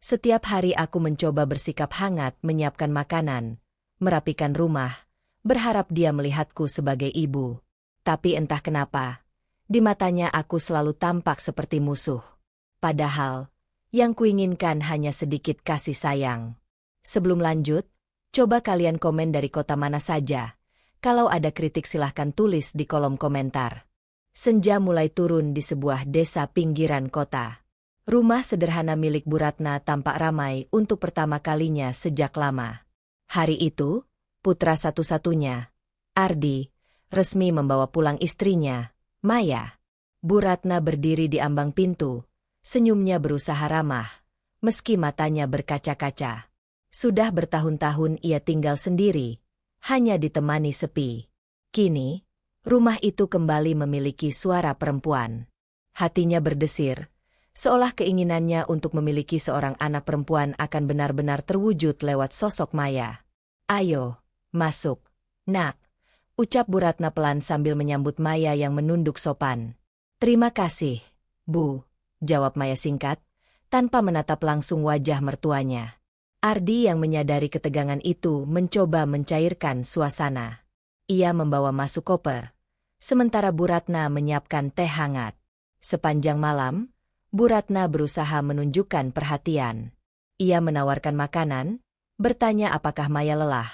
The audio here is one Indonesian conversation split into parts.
Setiap hari aku mencoba bersikap hangat menyiapkan makanan, merapikan rumah, berharap dia melihatku sebagai ibu. Tapi entah kenapa, di matanya aku selalu tampak seperti musuh. Padahal, yang kuinginkan hanya sedikit kasih sayang. Sebelum lanjut, coba kalian komen dari kota mana saja. Kalau ada kritik silahkan tulis di kolom komentar. Senja mulai turun di sebuah desa pinggiran kota. Rumah sederhana milik Bu Ratna tampak ramai untuk pertama kalinya sejak lama. Hari itu, putra satu-satunya, Ardi, resmi membawa pulang istrinya, Maya. Bu Ratna berdiri di ambang pintu, senyumnya berusaha ramah, meski matanya berkaca-kaca. Sudah bertahun-tahun ia tinggal sendiri, hanya ditemani sepi. Kini, rumah itu kembali memiliki suara perempuan. Hatinya berdesir, seolah keinginannya untuk memiliki seorang anak perempuan akan benar-benar terwujud lewat sosok Maya. "Ayo, masuk, nak," ucap Bu Ratna pelan sambil menyambut Maya yang menunduk sopan. "Terima kasih, Bu," jawab Maya singkat, tanpa menatap langsung wajah mertuanya. Ardi yang menyadari ketegangan itu mencoba mencairkan suasana. Ia membawa masuk koper, sementara Bu Ratna menyiapkan teh hangat. Sepanjang malam, Bu Ratna berusaha menunjukkan perhatian. Ia menawarkan makanan, bertanya apakah Maya lelah,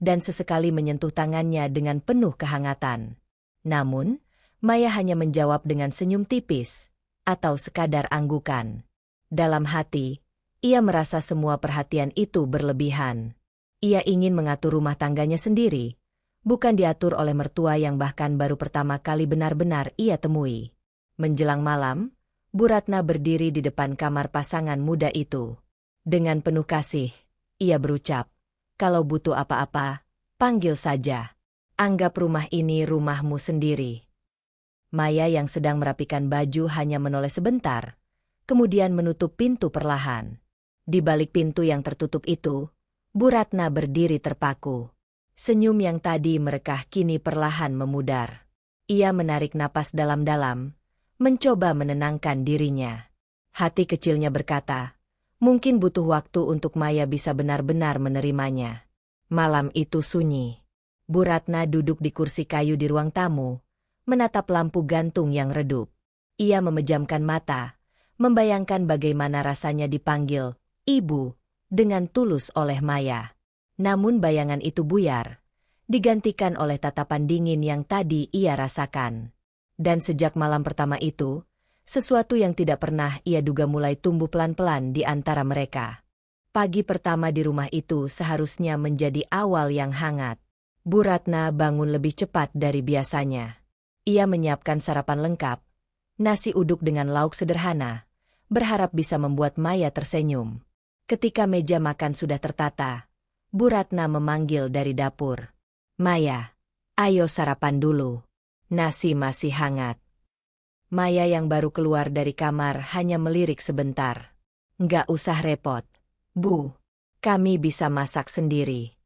dan sesekali menyentuh tangannya dengan penuh kehangatan. Namun, Maya hanya menjawab dengan senyum tipis, atau sekadar anggukan. Dalam hati, ia merasa semua perhatian itu berlebihan. Ia ingin mengatur rumah tangganya sendiri, bukan diatur oleh mertua yang bahkan baru pertama kali benar-benar ia temui. Menjelang malam, Bu Ratna berdiri di depan kamar pasangan muda itu. Dengan penuh kasih, ia berucap, "Kalau butuh apa-apa, panggil saja. Anggap rumah ini rumahmu sendiri." Maya yang sedang merapikan baju hanya menoleh sebentar, kemudian menutup pintu perlahan. Di balik pintu yang tertutup itu, Bu Ratna berdiri terpaku. Senyum yang tadi merekah kini perlahan memudar. Ia menarik napas dalam-dalam, mencoba menenangkan dirinya. Hati kecilnya berkata, mungkin butuh waktu untuk Maya bisa benar-benar menerimanya. Malam itu sunyi. Bu Ratna duduk di kursi kayu di ruang tamu, menatap lampu gantung yang redup. Ia memejamkan mata, membayangkan bagaimana rasanya dipanggil "Ibu" dengan tulus oleh Maya. Namun bayangan itu buyar, digantikan oleh tatapan dingin yang tadi ia rasakan. Dan sejak malam pertama itu, sesuatu yang tidak pernah ia duga mulai tumbuh pelan-pelan di antara mereka. Pagi pertama di rumah itu seharusnya menjadi awal yang hangat. Bu Ratna bangun lebih cepat dari biasanya. Ia menyiapkan sarapan lengkap, nasi uduk dengan lauk sederhana, berharap bisa membuat Maya tersenyum. Ketika meja makan sudah tertata, Bu Ratna memanggil dari dapur. "Maya, ayo sarapan dulu. Nasi masih hangat." Maya yang baru keluar dari kamar hanya melirik sebentar. "Nggak usah repot, Bu. Kami bisa masak sendiri."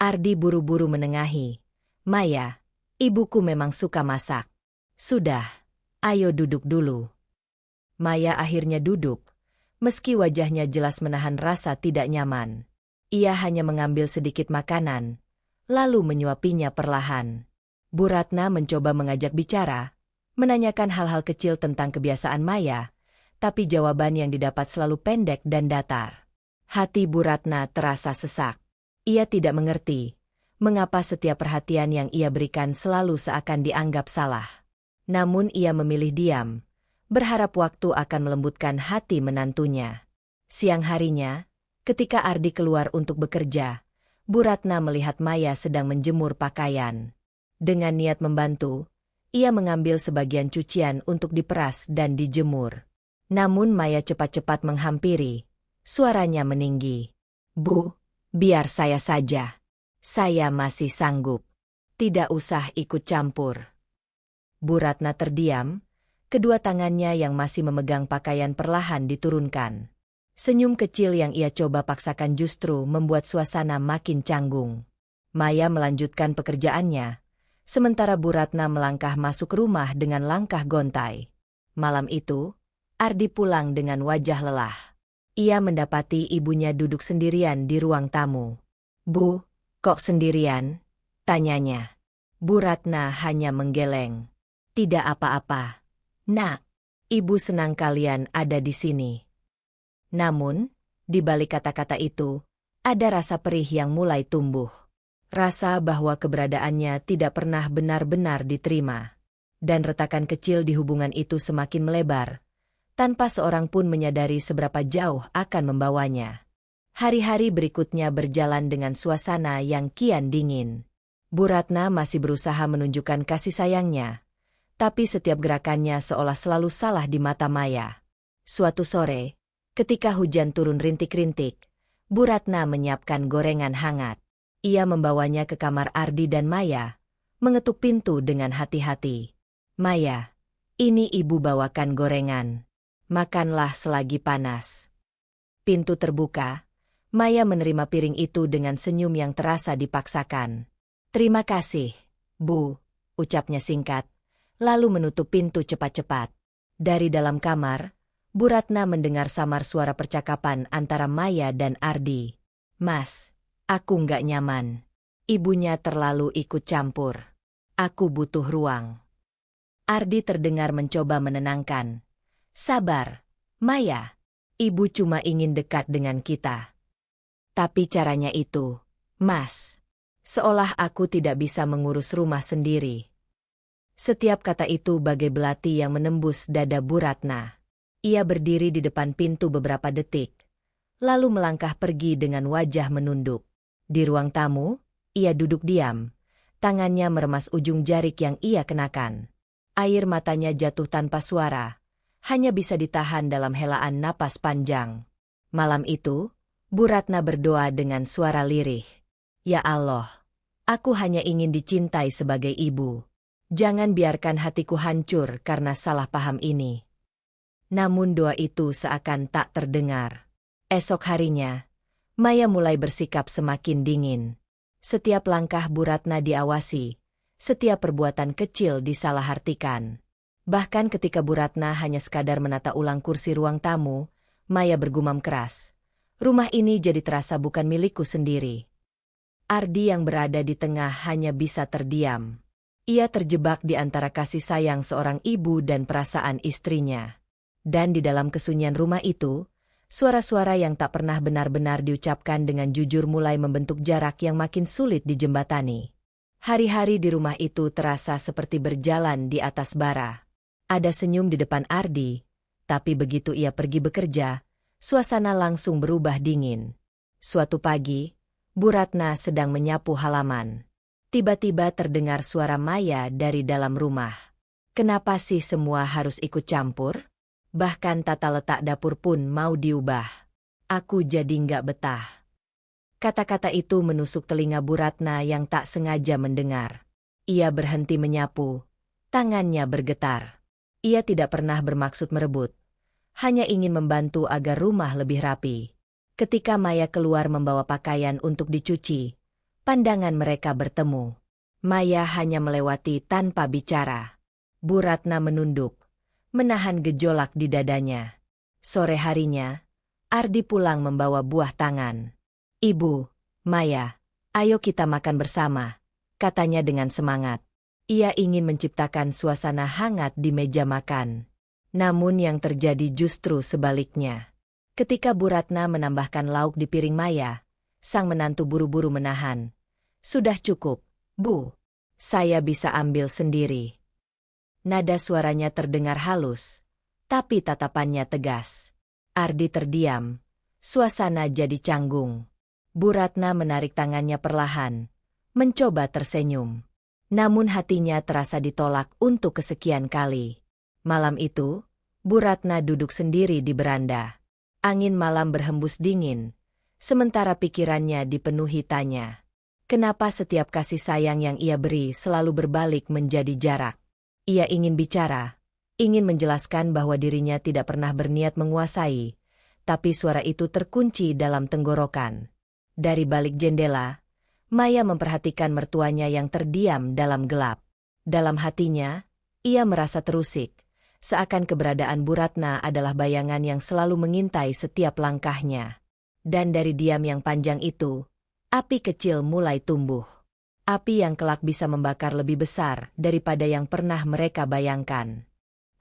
Ardi buru-buru menengahi. "Maya, ibuku memang suka masak. Sudah, ayo duduk dulu." Maya akhirnya duduk, meski wajahnya jelas menahan rasa tidak nyaman. Ia hanya mengambil sedikit makanan, lalu menyuapinya perlahan. Bu Ratna mencoba mengajak bicara, menanyakan hal-hal kecil tentang kebiasaan Maya, tapi jawaban yang didapat selalu pendek dan datar. Hati Bu Ratna terasa sesak. Ia tidak mengerti mengapa setiap perhatian yang ia berikan selalu seakan dianggap salah. Namun ia memilih diam, berharap waktu akan melembutkan hati menantunya. Siang harinya, ketika Ardi keluar untuk bekerja, Bu Ratna melihat Maya sedang menjemur pakaian. Dengan niat membantu, ia mengambil sebagian cucian untuk diperas dan dijemur. Namun Maya cepat-cepat menghampiri, suaranya meninggi. "Bu, biar saya saja. Saya masih sanggup. Tidak usah ikut campur." Bu Ratna terdiam, kedua tangannya yang masih memegang pakaian perlahan diturunkan. Senyum kecil yang ia coba paksakan justru membuat suasana makin canggung. Maya melanjutkan pekerjaannya, sementara Bu Ratna melangkah masuk rumah dengan langkah gontai. Malam itu, Ardi pulang dengan wajah lelah. Ia mendapati ibunya duduk sendirian di ruang tamu. "Bu, kok sendirian?" tanyanya. Bu Ratna hanya menggeleng. "Tidak apa-apa, Nak. Ibu senang kalian ada di sini." Namun, di balik kata-kata itu, ada rasa perih yang mulai tumbuh. Rasa bahwa keberadaannya tidak pernah benar-benar diterima. Dan retakan kecil di hubungan itu semakin melebar, tanpa seorang pun menyadari seberapa jauh akan membawanya. Hari-hari berikutnya berjalan dengan suasana yang kian dingin. Bu Ratna masih berusaha menunjukkan kasih sayangnya, tapi setiap gerakannya seolah selalu salah di mata Maya. Suatu sore, ketika hujan turun rintik-rintik, Bu Ratna menyiapkan gorengan hangat. Ia membawanya ke kamar Ardi dan Maya, mengetuk pintu dengan hati-hati. "Maya, ini ibu bawakan gorengan. Makanlah selagi panas." Pintu terbuka, Maya menerima piring itu dengan senyum yang terasa dipaksakan. "Terima kasih, Bu," ucapnya singkat, lalu menutup pintu cepat-cepat. Dari dalam kamar, Bu Ratna mendengar samar suara percakapan antara Maya dan Ardi. "Mas, aku nggak nyaman. Ibunya terlalu ikut campur. Aku butuh ruang." Ardi terdengar mencoba menenangkan. "Sabar, Maya. Ibu cuma ingin dekat dengan kita." "Tapi caranya itu, Mas. Seolah aku tidak bisa mengurus rumah sendiri." Setiap kata itu bagai belati yang menembus dada Bu Ratna. Ia berdiri di depan pintu beberapa detik, lalu melangkah pergi dengan wajah menunduk. Di ruang tamu, ia duduk diam, tangannya meremas ujung jarik yang ia kenakan. Air matanya jatuh tanpa suara, hanya bisa ditahan dalam helaan napas panjang. Malam itu, Bu Ratna berdoa dengan suara lirih. "Ya Allah, aku hanya ingin dicintai sebagai ibu. Jangan biarkan hatiku hancur karena salah paham ini." Namun doa itu seakan tak terdengar. Esok harinya, Maya mulai bersikap semakin dingin. Setiap langkah Bu Ratna diawasi, setiap perbuatan kecil disalahartikan. Bahkan ketika Bu Ratna hanya sekadar menata ulang kursi ruang tamu, Maya bergumam keras. "Rumah ini jadi terasa bukan milikku sendiri." Ardi yang berada di tengah hanya bisa terdiam. Ia terjebak di antara kasih sayang seorang ibu dan perasaan istrinya. Dan di dalam kesunyian rumah itu, suara-suara yang tak pernah benar-benar diucapkan dengan jujur mulai membentuk jarak yang makin sulit dijembatani. Hari-hari di rumah itu terasa seperti berjalan di atas bara. Ada senyum di depan Ardi, tapi begitu ia pergi bekerja, suasana langsung berubah dingin. Suatu pagi, Bu Ratna sedang menyapu halaman. Tiba-tiba terdengar suara Maya dari dalam rumah. "Kenapa sih semua harus ikut campur? Bahkan tata letak dapur pun mau diubah. Aku jadi nggak betah." Kata-kata itu menusuk telinga Bu Ratna yang tak sengaja mendengar. Ia berhenti menyapu. Tangannya bergetar. Ia tidak pernah bermaksud merebut. Hanya ingin membantu agar rumah lebih rapi. Ketika Maya keluar membawa pakaian untuk dicuci, pandangan mereka bertemu. Maya hanya melewati tanpa bicara. Bu Ratna menunduk, menahan gejolak di dadanya. Sore harinya, Ardi pulang membawa buah tangan. "Ibu, Maya, ayo kita makan bersama," katanya dengan semangat. Ia ingin menciptakan suasana hangat di meja makan. Namun yang terjadi justru sebaliknya. Ketika Bu Ratna menambahkan lauk di piring Maya, sang menantu buru-buru menahan. "Sudah cukup, Bu. Saya bisa ambil sendiri." Nada suaranya terdengar halus, tapi tatapannya tegas. Ardi terdiam. Suasana jadi canggung. Bu Ratna menarik tangannya perlahan, mencoba tersenyum. Namun hatinya terasa ditolak untuk kesekian kali. Malam itu, Bu Ratna duduk sendiri di beranda. Angin malam berhembus dingin, sementara pikirannya dipenuhi tanya. Kenapa setiap kasih sayang yang ia beri selalu berbalik menjadi jarak? Ia ingin bicara, ingin menjelaskan bahwa dirinya tidak pernah berniat menguasai, tapi suara itu terkunci dalam tenggorokan. Dari balik jendela, Maya memperhatikan mertuanya yang terdiam dalam gelap. Dalam hatinya, ia merasa terusik, seakan keberadaan Bu Ratna adalah bayangan yang selalu mengintai setiap langkahnya. Dan dari diam yang panjang itu, api kecil mulai tumbuh. Api yang kelak bisa membakar lebih besar daripada yang pernah mereka bayangkan.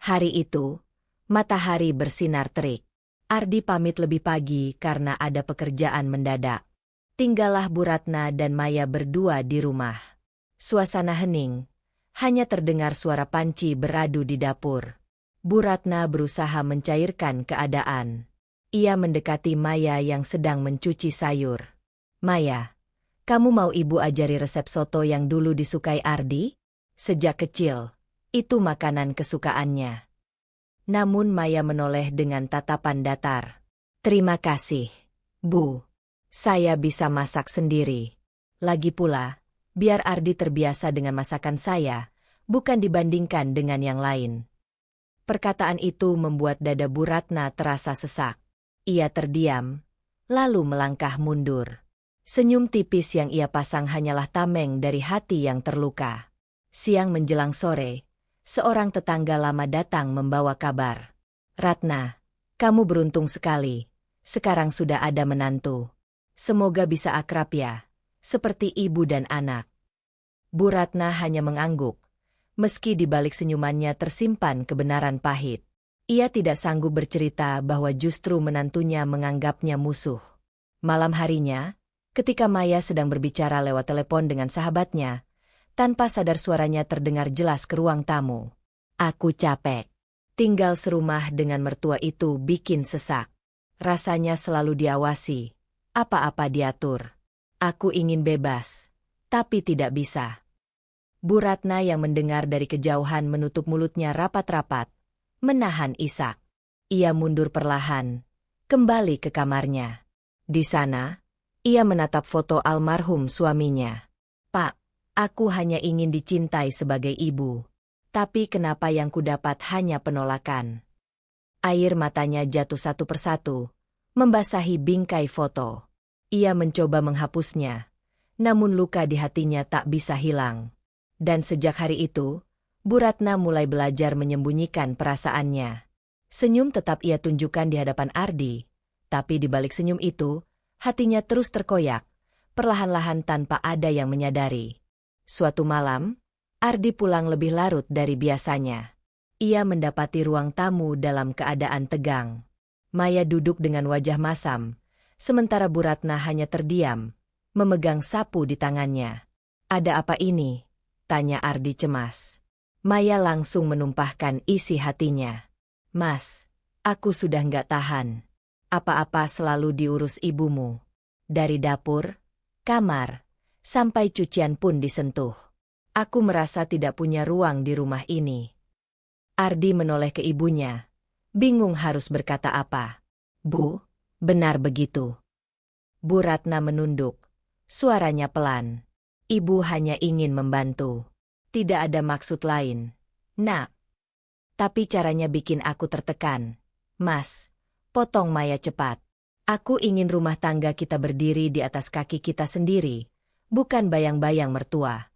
Hari itu, matahari bersinar terik. Ardi pamit lebih pagi karena ada pekerjaan mendadak. Tinggallah Bu Ratna dan Maya berdua di rumah. Suasana hening, hanya terdengar suara panci beradu di dapur. Bu Ratna berusaha mencairkan keadaan. Ia mendekati Maya yang sedang mencuci sayur. "Maya, kamu mau ibu ajari resep soto yang dulu disukai Ardi? Sejak kecil, itu makanan kesukaannya." Namun Maya menoleh dengan tatapan datar. "Terima kasih, Bu. Saya bisa masak sendiri. Lagi pula, biar Ardi terbiasa dengan masakan saya, bukan dibandingkan dengan yang lain." Perkataan itu membuat dada Bu Ratna terasa sesak. Ia terdiam, lalu melangkah mundur. Senyum tipis yang ia pasang hanyalah tameng dari hati yang terluka. Siang menjelang sore, seorang tetangga lama datang membawa kabar. "Ratna, kamu beruntung sekali. Sekarang sudah ada menantu. Semoga bisa akrab ya, seperti ibu dan anak." Bu Ratna hanya mengangguk, meski di balik senyumannya tersimpan kebenaran pahit. Ia tidak sanggup bercerita bahwa justru menantunya menganggapnya musuh. Malam harinya, ketika Maya sedang berbicara lewat telepon dengan sahabatnya, tanpa sadar suaranya terdengar jelas ke ruang tamu. "Aku capek. Tinggal serumah dengan mertua itu bikin sesak. Rasanya selalu diawasi, apa-apa diatur. Aku ingin bebas, tapi tidak bisa." Bu Ratna yang mendengar dari kejauhan menutup mulutnya rapat-rapat, menahan isak. Ia mundur perlahan, kembali ke kamarnya. Di sana, ia menatap foto almarhum suaminya. "Pak, aku hanya ingin dicintai sebagai ibu. Tapi kenapa yang kudapat hanya penolakan?" Air matanya jatuh satu persatu, membasahi bingkai foto. Ia mencoba menghapusnya, namun luka di hatinya tak bisa hilang. Dan sejak hari itu, Bu Ratna mulai belajar menyembunyikan perasaannya. Senyum tetap ia tunjukkan di hadapan Ardi, tapi di balik senyum itu, hatinya terus terkoyak, perlahan-lahan tanpa ada yang menyadari. Suatu malam, Ardi pulang lebih larut dari biasanya. Ia mendapati ruang tamu dalam keadaan tegang. Maya duduk dengan wajah masam, sementara Bu Ratna hanya terdiam, memegang sapu di tangannya. "Ada apa ini?" tanya Ardi cemas. Maya langsung menumpahkan isi hatinya. "Mas, aku sudah nggak tahan. Apa-apa selalu diurus ibumu. Dari dapur, kamar, sampai cucian pun disentuh. Aku merasa tidak punya ruang di rumah ini." Ardi menoleh ke ibunya, bingung harus berkata apa. "Bu, benar begitu." Bu Ratna menunduk, suaranya pelan. "Ibu hanya ingin membantu. Tidak ada maksud lain, Nak. Tapi caranya bikin aku tertekan." "Mas," potong Maya cepat. "Aku ingin rumah tangga kita berdiri di atas kaki kita sendiri, bukan bayang-bayang mertua."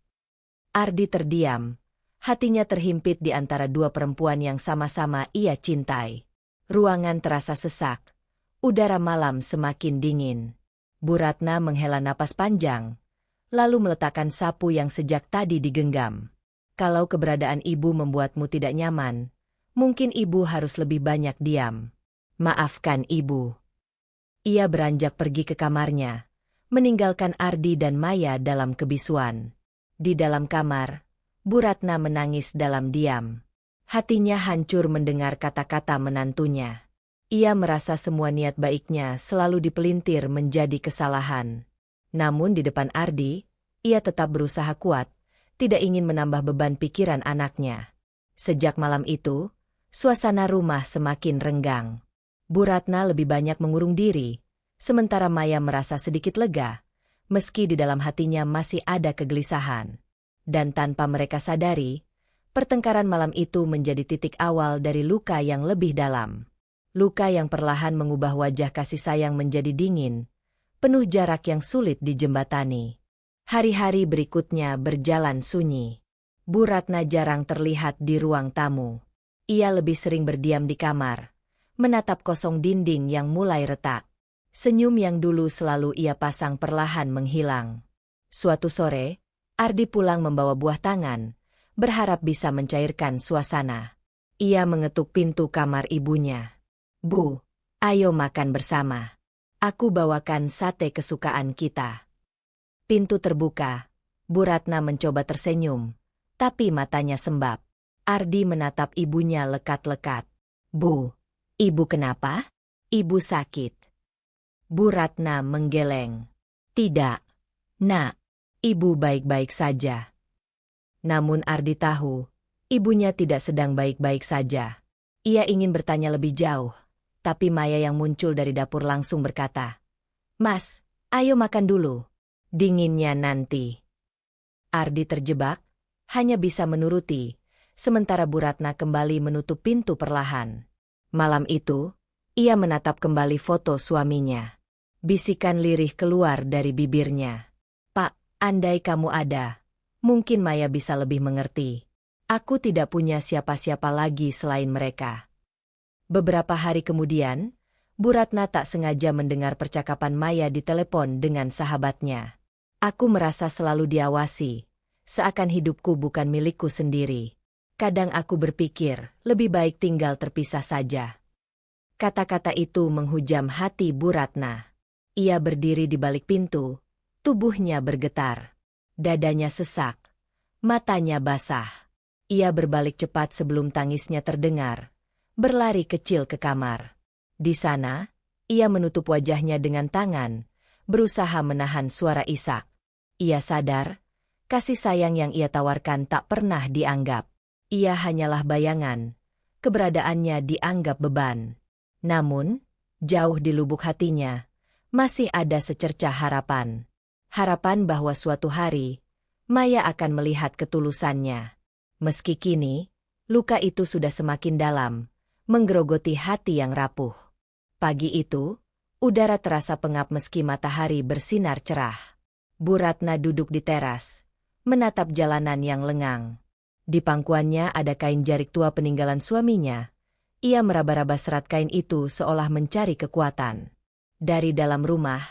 Ardi terdiam, hatinya terhimpit di antara dua perempuan yang sama-sama ia cintai. Ruangan terasa sesak, udara malam semakin dingin. Bu Ratna menghela napas panjang, lalu meletakkan sapu yang sejak tadi digenggam. "Kalau keberadaan ibu membuatmu tidak nyaman, mungkin ibu harus lebih banyak diam. Maafkan ibu." Ia beranjak pergi ke kamarnya, meninggalkan Ardi dan Maya dalam kebisuan. Di dalam kamar, Bu Ratna menangis dalam diam. Hatinya hancur mendengar kata-kata menantunya. Ia merasa semua niat baiknya selalu dipelintir menjadi kesalahan. Namun di depan Ardi, ia tetap berusaha kuat, tidak ingin menambah beban pikiran anaknya. Sejak malam itu, suasana rumah semakin renggang. Bu Ratna lebih banyak mengurung diri, sementara Maya merasa sedikit lega, meski di dalam hatinya masih ada kegelisahan. Dan tanpa mereka sadari, pertengkaran malam itu menjadi titik awal dari luka yang lebih dalam. Luka yang perlahan mengubah wajah kasih sayang menjadi dingin, penuh jarak yang sulit dijembatani. Hari-hari berikutnya berjalan sunyi. Bu Ratna jarang terlihat di ruang tamu. Ia lebih sering berdiam di kamar, menatap kosong dinding yang mulai retak. Senyum yang dulu selalu ia pasang perlahan menghilang. Suatu sore, Ardi pulang membawa buah tangan, berharap bisa mencairkan suasana. Ia mengetuk pintu kamar ibunya. "Bu, ayo makan bersama. Aku bawakan sate kesukaan kita." Pintu terbuka. Bu Ratna mencoba tersenyum, tapi matanya sembab. Ardi menatap ibunya lekat-lekat. "Bu, ibu kenapa? Ibu sakit?" Bu Ratna menggeleng. "Tidak, Nak. Ibu baik-baik saja." Namun Ardi tahu, ibunya tidak sedang baik-baik saja. Ia ingin bertanya lebih jauh, tapi Maya yang muncul dari dapur langsung berkata, "Mas, ayo makan dulu. Dinginnya nanti." Ardi terjebak, hanya bisa menuruti, sementara Bu Ratna kembali menutup pintu perlahan. Malam itu, ia menatap kembali foto suaminya. Bisikan lirih keluar dari bibirnya. "Pak, andai kamu ada, mungkin Maya bisa lebih mengerti. Aku tidak punya siapa-siapa lagi selain mereka." Beberapa hari kemudian, Bu Ratna tak sengaja mendengar percakapan Maya di telepon dengan sahabatnya. "Aku merasa selalu diawasi, seakan hidupku bukan milikku sendiri. Kadang aku berpikir, lebih baik tinggal terpisah saja." Kata-kata itu menghujam hati Bu Ratna. Ia berdiri di balik pintu, tubuhnya bergetar. Dadanya sesak, matanya basah. Ia berbalik cepat sebelum tangisnya terdengar, berlari kecil ke kamar. Di sana, ia menutup wajahnya dengan tangan, berusaha menahan suara isak. Ia sadar, kasih sayang yang ia tawarkan tak pernah dianggap. Ia hanyalah bayangan, keberadaannya dianggap beban. Namun, jauh di lubuk hatinya, masih ada secercah harapan. Harapan bahwa suatu hari, Maya akan melihat ketulusannya. Meski kini, luka itu sudah semakin dalam, menggerogoti hati yang rapuh. Pagi itu, udara terasa pengap meski matahari bersinar cerah. Bu Ratna duduk di teras, menatap jalanan yang lengang. Di pangkuannya ada kain jarik tua peninggalan suaminya. Ia meraba-raba serat kain itu seolah mencari kekuatan. Dari dalam rumah,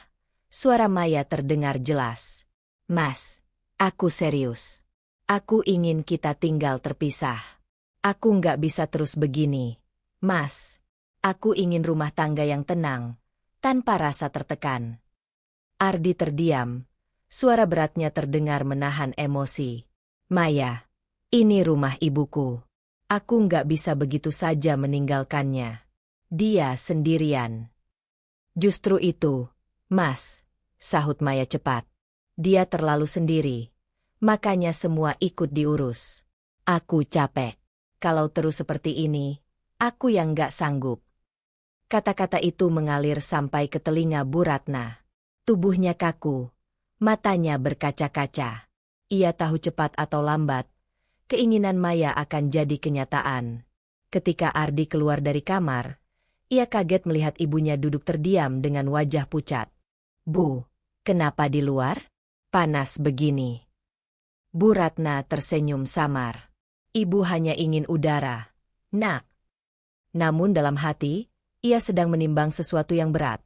suara Maya terdengar jelas. "Mas, aku serius. Aku ingin kita tinggal terpisah. Aku nggak bisa terus begini. Mas, aku ingin rumah tangga yang tenang, tanpa rasa tertekan." Ardi terdiam. Suara beratnya terdengar menahan emosi. "Maya, ini rumah ibuku. Aku nggak bisa begitu saja meninggalkannya. Dia sendirian." "Justru itu, Mas," sahut Maya cepat. "Dia terlalu sendiri. Makanya semua ikut diurus. Aku capek. Kalau terus seperti ini, aku yang nggak sanggup." Kata-kata itu mengalir sampai ke telinga Bu Ratna. Tubuhnya kaku, matanya berkaca-kaca. Ia tahu cepat atau lambat, keinginan Maya akan jadi kenyataan. Ketika Ardi keluar dari kamar, ia kaget melihat ibunya duduk terdiam dengan wajah pucat. "Bu, kenapa di luar? Panas begini." Bu Ratna tersenyum samar. "Ibu hanya ingin udara, Nak." Namun dalam hati, ia sedang menimbang sesuatu yang berat.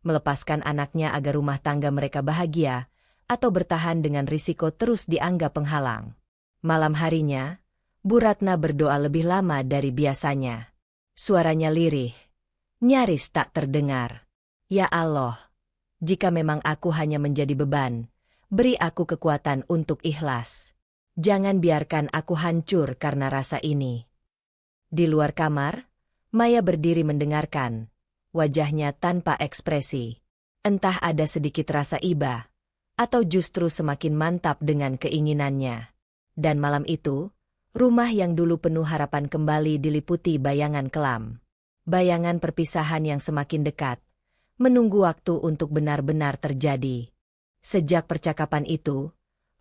Melepaskan anaknya agar rumah tangga mereka bahagia, atau bertahan dengan risiko terus dianggap penghalang. Malam harinya, Bu Ratna berdoa lebih lama dari biasanya. Suaranya lirih, nyaris tak terdengar. "Ya Allah, jika memang aku hanya menjadi beban, beri aku kekuatan untuk ikhlas. Jangan biarkan aku hancur karena rasa ini." Di luar kamar, Maya berdiri mendengarkan, wajahnya tanpa ekspresi. Entah ada sedikit rasa iba, atau justru semakin mantap dengan keinginannya. Dan malam itu, rumah yang dulu penuh harapan kembali diliputi bayangan kelam. Bayangan perpisahan yang semakin dekat, menunggu waktu untuk benar-benar terjadi. Sejak percakapan itu,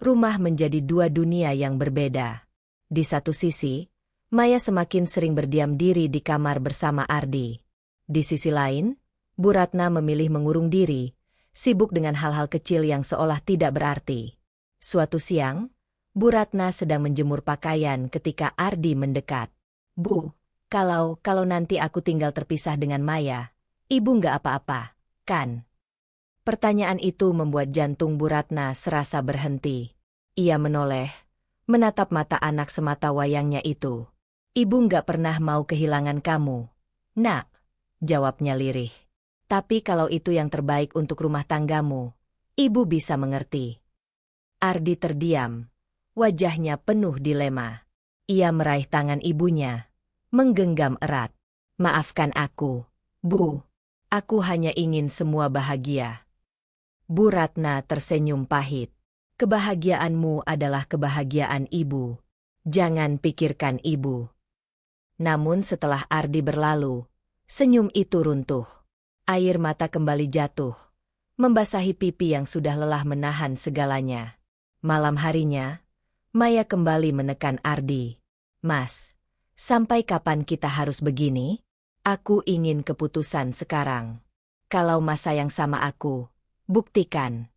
rumah menjadi dua dunia yang berbeda. Di satu sisi, Maya semakin sering berdiam diri di kamar bersama Ardi. Di sisi lain, Bu Ratna memilih mengurung diri, sibuk dengan hal-hal kecil yang seolah tidak berarti. Suatu siang, Bu Ratna sedang menjemur pakaian ketika Ardi mendekat. "Bu, Kalau nanti aku tinggal terpisah dengan Maya, ibu nggak apa-apa, kan? Pertanyaan itu membuat jantung Bu Ratna serasa berhenti. Ia menoleh, menatap mata anak semata wayangnya itu. Ibu nggak pernah mau kehilangan kamu, Nak, jawabnya lirih. Tapi kalau itu yang terbaik untuk rumah tanggamu, ibu bisa mengerti. Ardi terdiam, wajahnya penuh dilema. Ia meraih tangan ibunya, menggenggam erat. Maafkan aku, Bu. Aku hanya ingin semua bahagia. Bu Ratna tersenyum pahit. Kebahagiaanmu adalah kebahagiaan ibu. Jangan pikirkan ibu. Namun setelah Ardi berlalu, senyum itu runtuh. Air mata kembali jatuh, membasahi pipi yang sudah lelah menahan segalanya. Malam harinya, Maya kembali menekan Ardi. Mas, sampai kapan kita harus begini? Aku ingin keputusan sekarang. Kalau Mas sayang sama aku, buktikan.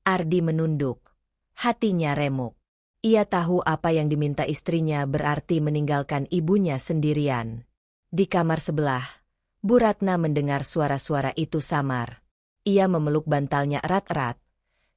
Ardi menunduk. Hatinya remuk. Ia tahu apa yang diminta istrinya berarti meninggalkan ibunya sendirian. Di kamar sebelah, Bu Ratna mendengar suara-suara itu samar. Ia memeluk bantalnya erat-erat,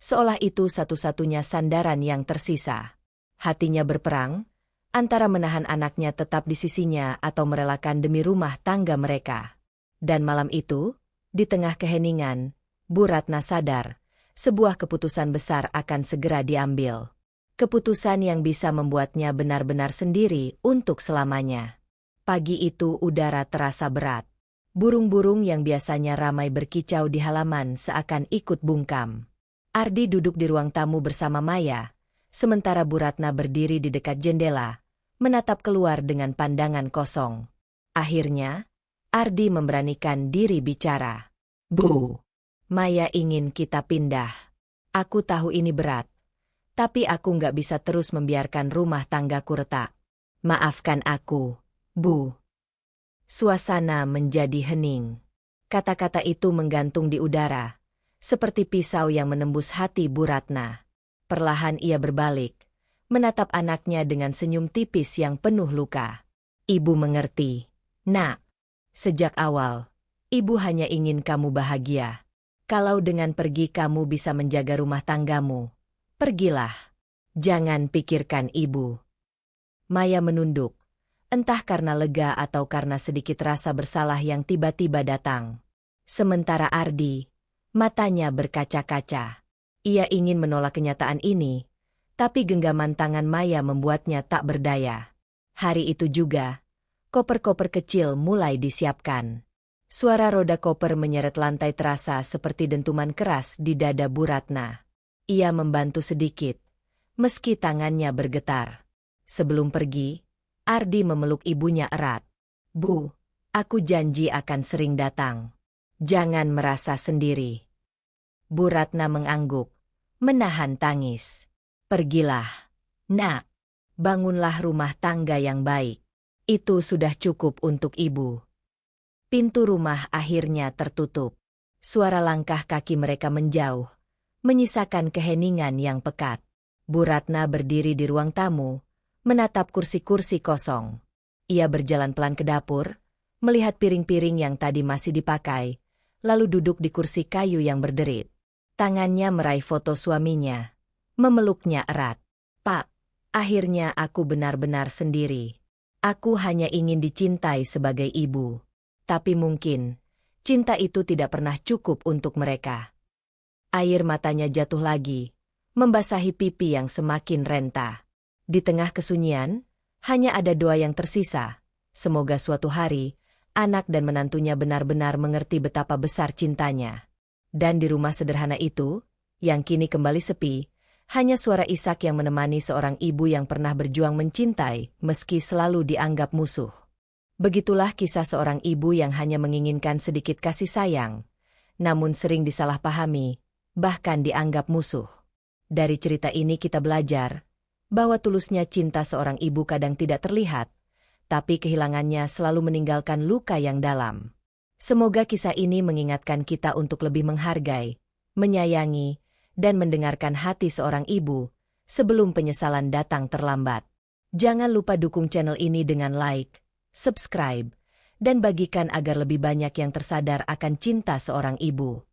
seolah itu satu-satunya sandaran yang tersisa. Hatinya berperang, antara menahan anaknya tetap di sisinya atau merelakan demi rumah tangga mereka. Dan malam itu, di tengah keheningan, Bu Ratna sadar, sebuah keputusan besar akan segera diambil. Keputusan yang bisa membuatnya benar-benar sendiri untuk selamanya. Pagi itu udara terasa berat. Burung-burung yang biasanya ramai berkicau di halaman seakan ikut bungkam. Ardi duduk di ruang tamu bersama Maya, sementara Bu Ratna berdiri di dekat jendela, menatap keluar dengan pandangan kosong. Akhirnya, Ardi memberanikan diri bicara. Bu, Maya ingin kita pindah. Aku tahu ini berat, tapi aku nggak bisa terus membiarkan rumah tanggaku retak. Maafkan aku, Bu. Suasana menjadi hening. Kata-kata itu menggantung di udara, seperti pisau yang menembus hati Bu Ratna. Perlahan ia berbalik, menatap anaknya dengan senyum tipis yang penuh luka. Ibu mengerti, Nak. Sejak awal, ibu hanya ingin kamu bahagia. Kalau dengan pergi kamu bisa menjaga rumah tanggamu, pergilah. Jangan pikirkan ibu. Maya menunduk, entah karena lega atau karena sedikit rasa bersalah yang tiba-tiba datang. Sementara Ardi, matanya berkaca-kaca. Ia ingin menolak kenyataan ini, tapi genggaman tangan Maya membuatnya tak berdaya. Hari itu juga, koper-koper kecil mulai disiapkan. Suara roda koper menyeret lantai terasa seperti dentuman keras di dada Bu Ratna. Ia membantu sedikit, meski tangannya bergetar. Sebelum pergi, Ardi memeluk ibunya erat. Bu, aku janji akan sering datang. Jangan merasa sendiri. Bu Ratna mengangguk, menahan tangis. Pergilah, Nak. Bangunlah rumah tangga yang baik. Itu sudah cukup untuk ibu. Pintu rumah akhirnya tertutup. Suara langkah kaki mereka menjauh, menyisakan keheningan yang pekat. Bu Ratna berdiri di ruang tamu, menatap kursi-kursi kosong. Ia berjalan pelan ke dapur, melihat piring-piring yang tadi masih dipakai, lalu duduk di kursi kayu yang berderit. Tangannya meraih foto suaminya, memeluknya erat. Pak, akhirnya aku benar-benar sendiri. Aku hanya ingin dicintai sebagai ibu. Tapi mungkin, cinta itu tidak pernah cukup untuk mereka. Air matanya jatuh lagi, membasahi pipi yang semakin renta. Di tengah kesunyian, hanya ada doa yang tersisa. Semoga suatu hari, anak dan menantunya benar-benar mengerti betapa besar cintanya. Dan di rumah sederhana itu, yang kini kembali sepi, hanya suara Ishak yang menemani seorang ibu yang pernah berjuang mencintai meski selalu dianggap musuh. Begitulah kisah seorang ibu yang hanya menginginkan sedikit kasih sayang, namun sering disalahpahami, bahkan dianggap musuh. Dari cerita ini kita belajar bahwa tulusnya cinta seorang ibu kadang tidak terlihat, tapi kehilangannya selalu meninggalkan luka yang dalam. Semoga kisah ini mengingatkan kita untuk lebih menghargai, menyayangi, dan mendengarkan hati seorang ibu, sebelum penyesalan datang terlambat. Jangan lupa dukung channel ini dengan like, subscribe, dan bagikan agar lebih banyak yang tersadar akan cinta seorang ibu.